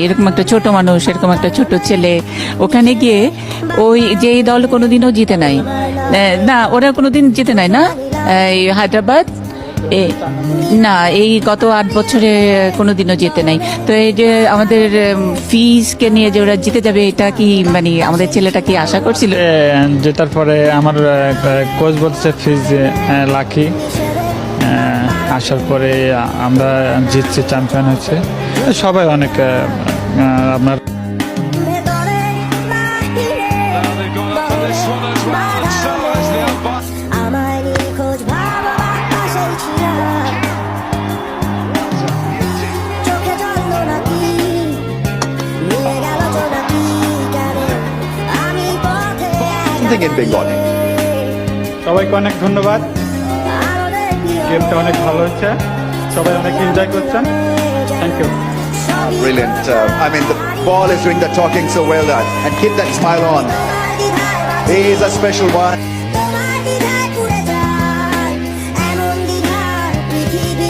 এরকম একটা ছোট মানুষ, এরকম একটা ছোট ছেলে ওখানে গিয়ে ওই যে এই দল কোনোদিনও জিতে নাই, না ওরা কোনোদিন জিতে নাই না এই হায়দ্রাবাদ, না এই গত 8 বছরে কোনোদিনও জিতে নাই। তো এই যে আমাদের ফিজকে নিয়ে যে ওরা জিতে যাবে, এটা কি মানে আমাদের ছেলেটা কি আশা করছিল? জেতার পরে আমার কোচ বলছে ফিজ লাকি, আসার পরে আমরা জিতছি, চ্যাম্পিয়ন হচ্ছে, সবাই অনেক আপনার in Bengali. সবাইকে অনেক ধন্যবাদ। গেমটা অনেক ভালো হচ্ছে, সবাই অনেক এনজয় করছেন। Thank you. Brilliant. I mean, the ball is doing the talking so well done. And keep that smile on. He is a special one.